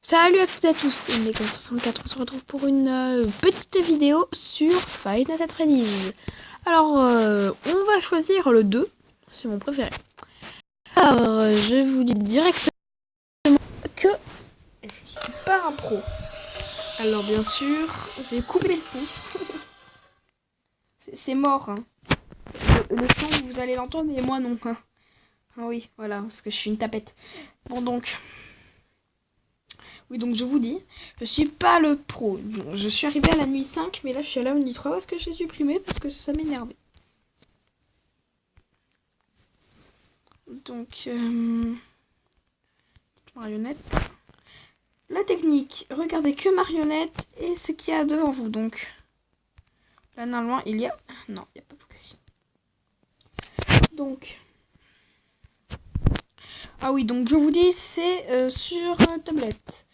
Salut à toutes et à tous, et Mega64, on se retrouve pour une petite vidéo sur Five Nights at Freddy's. Alors, on va choisir le 2, c'est mon préféré. Alors, je vous dis directement que je suis pas un pro. Alors, bien sûr, je vais couper le son. C'est mort, hein. Le son, vous allez l'entendre, mais moi non. Hein. Ah oui, voilà, parce que je suis une tapette. Bon, donc... Oui, donc je vous dis, je suis pas le pro. Bon, je suis arrivée à la nuit 5, mais là je suis à la nuit 3 parce que je l'ai supprimé parce que ça m'énervait. Donc, marionnette. La technique, regardez que marionnette et ce qu'il y a devant vous. Donc, là normalement il y a... Non, il n'y a pas focus. Donc... Ah oui, donc je vous dis, c'est sur tablette.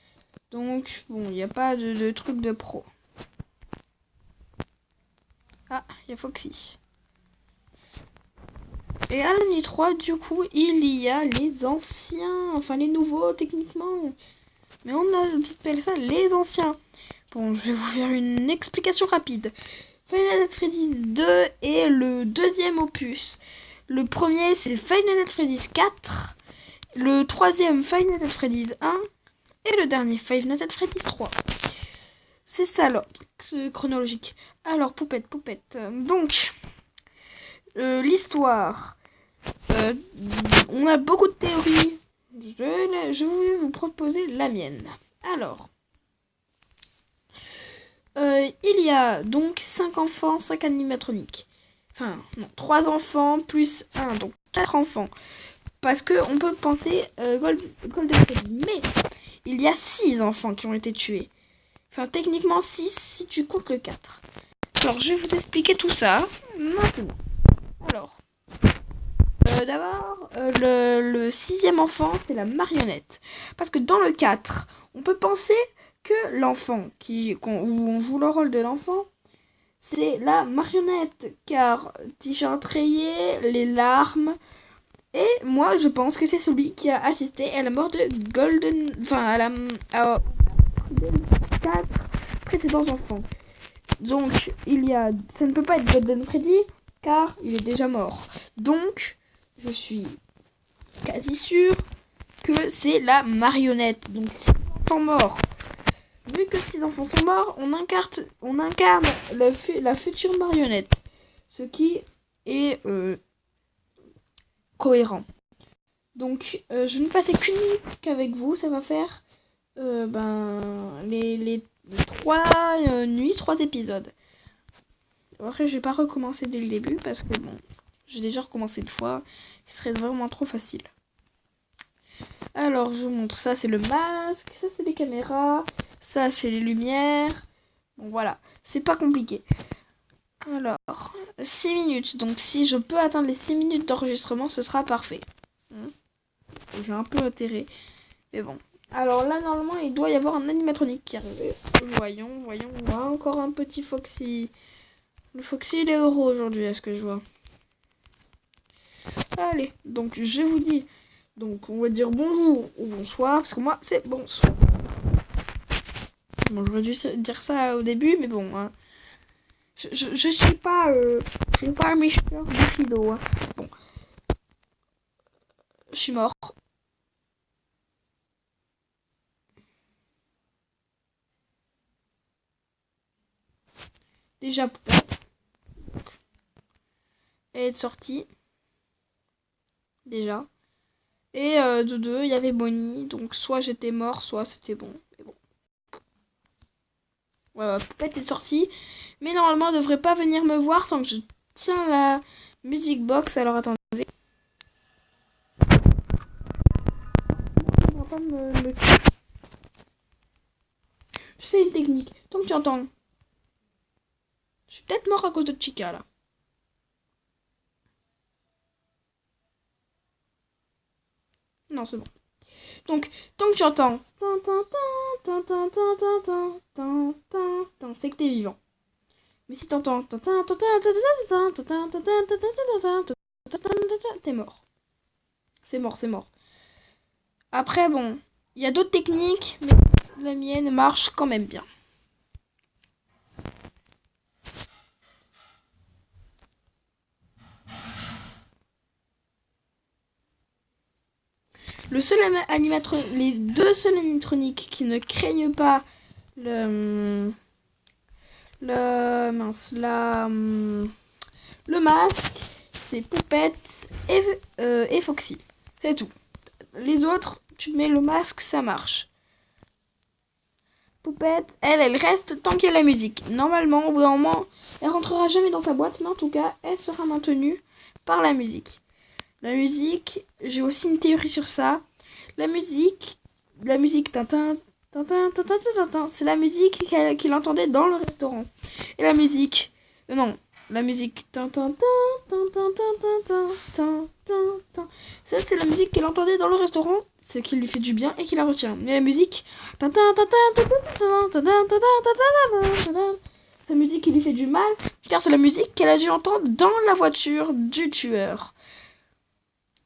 Donc, bon, il n'y a pas de truc de pro. Ah, il y a Foxy. Et à la nuit 3, du coup, il y a les anciens, enfin les nouveaux techniquement. Mais on appelle ça les anciens. Bon, je vais vous faire une explication rapide. Five Nights at Freddy's 2 est le deuxième opus. Le premier, c'est Five Nights at Freddy's 4. Le troisième, Five Nights at Freddy's 1. Et le dernier, Five Nights at Freddy's 3. C'est ça l'ordre chronologique. Alors, poupette. Donc, l'histoire. On a beaucoup de théories. Je vais vous proposer la mienne. Alors, il y a donc 5 enfants, 5 animatroniques. Enfin, non, 3 enfants plus 1, donc 4 enfants. Parce qu'on peut penser Golden Freddy. Mais il y a 6 enfants qui ont été tués. Enfin, techniquement 6 si tu comptes le 4. Alors, je vais vous expliquer tout ça maintenant. Alors, d'abord, le 6e enfant, c'est la marionnette. Parce que dans le 4, on peut penser que l'enfant, où on joue le rôle de l'enfant, c'est la marionnette. Car t-shirt rayé, les larmes. Et moi, je pense que c'est celui qui a assisté à la mort de Golden... Enfin, à la... des 4 précédents enfants. Donc, ça ne peut pas être Golden Freddy, car il est déjà mort. Donc, je suis quasi sûre que c'est la marionnette. Donc, 6 enfants morts. Vu que 6 enfants sont morts, on incarne la future marionnette. Ce qui est cohérent. Donc, je ne passais qu'une nuit qu'avec vous. Ça va faire les 3 nuits, 3 épisodes. Après, je vais pas recommencer dès le début parce que bon, j'ai déjà recommencé une fois. Ce serait vraiment trop facile. Alors, je vous montre. Ça, c'est le masque. Ça, c'est les caméras. Ça, c'est les lumières. Bon, voilà. C'est pas compliqué. Alors, 6 minutes. Donc, si je peux atteindre les 6 minutes d'enregistrement, ce sera parfait. J'ai un peu intérêt. Mais bon. Alors là, normalement, il doit y avoir un animatronique qui arrive. Voyons. On voit encore un petit Foxy. Le Foxy, il est heureux aujourd'hui, à ce que je vois. Allez, donc je vous dis. Donc on va dire bonjour ou bonsoir, parce que moi, c'est bonsoir. Bon, j'aurais dû dire ça au début, mais bon. Hein. Je suis pas... je suis pas un Mister Bushido. Hein. Bon. Je suis mort. Déjà, poupette. Elle est sortie. Déjà. Et de deux, il y avait Bonnie. Donc soit j'étais mort, soit c'était bon. Mais bon. Ouais, poupette est sortie. Mais normalement, elle devrait pas venir me voir tant que je tiens la music box. Alors attendez. On va pas me tuer. Je sais une technique. Tant que tu entends. Je suis peut-être mort à cause de Chica là. Non, c'est bon. Donc, tant que tu entends, c'est que t'es vivant. Mais si t'entends, t'es mort. C'est mort. Après, bon, il y a d'autres techniques. Mais la mienne marche quand même bien. Les deux seuls animatroniques qui ne craignent pas le masque, c'est Poupette et Foxy. C'est tout. Les autres, tu mets le masque, ça marche. Poupette, elle reste tant qu'il y a la musique. Normalement, au bout d'un moment, elle rentrera jamais dans ta boîte, mais en tout cas, elle sera maintenue par la musique. La musique, j'ai aussi une théorie sur ça. La musique, tintin, tintin, tintin, tintin, c'est la musique qu'il entendait dans le restaurant. Et la musique, la musique, tintin, tintin, tintin, tintin, tintin. Ça, c'est la musique qu'il entendait dans le restaurant, ce qui lui fait du bien et qui la retient. Mais la musique, tintin, tintin, tintin, tintin, tintin, tintin, tintin, la musique qui lui fait du mal, car c'est la musique qu'elle a dû entendre dans la voiture du tueur.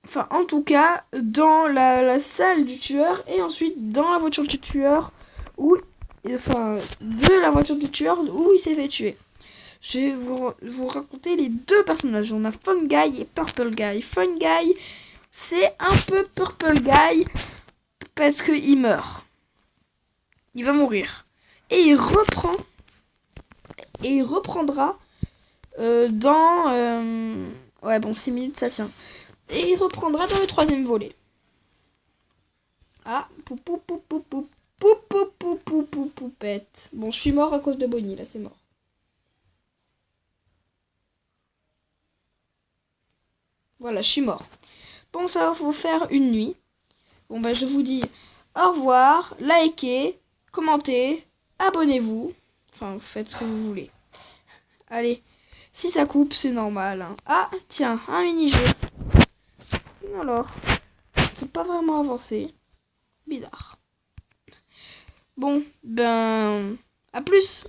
Enfin, en tout cas, dans la salle du tueur et ensuite dans la voiture du tueur, de la voiture du tueur où il s'est fait tuer. Je vais vous raconter les deux personnages. On a Fun Guy et Purple Guy. Fun Guy, c'est un peu Purple Guy parce qu'il meurt. Il va mourir. Et il reprendra dans... 6 minutes, ça tient. Et il reprendra dans le 3e volet. Ah, poupette. Bon, je suis mort à cause de Bonnie, là, c'est mort. Voilà, je suis mort. Bon, ça va vous faire une nuit. Bon, je vous dis au revoir, likez, commentez, abonnez-vous. Enfin, vous faites ce que vous voulez. Allez, si ça coupe, c'est normal. Hein. Ah, tiens, un mini-jeu. Alors, je peux pas vraiment avancer. Bizarre. Bon, à plus.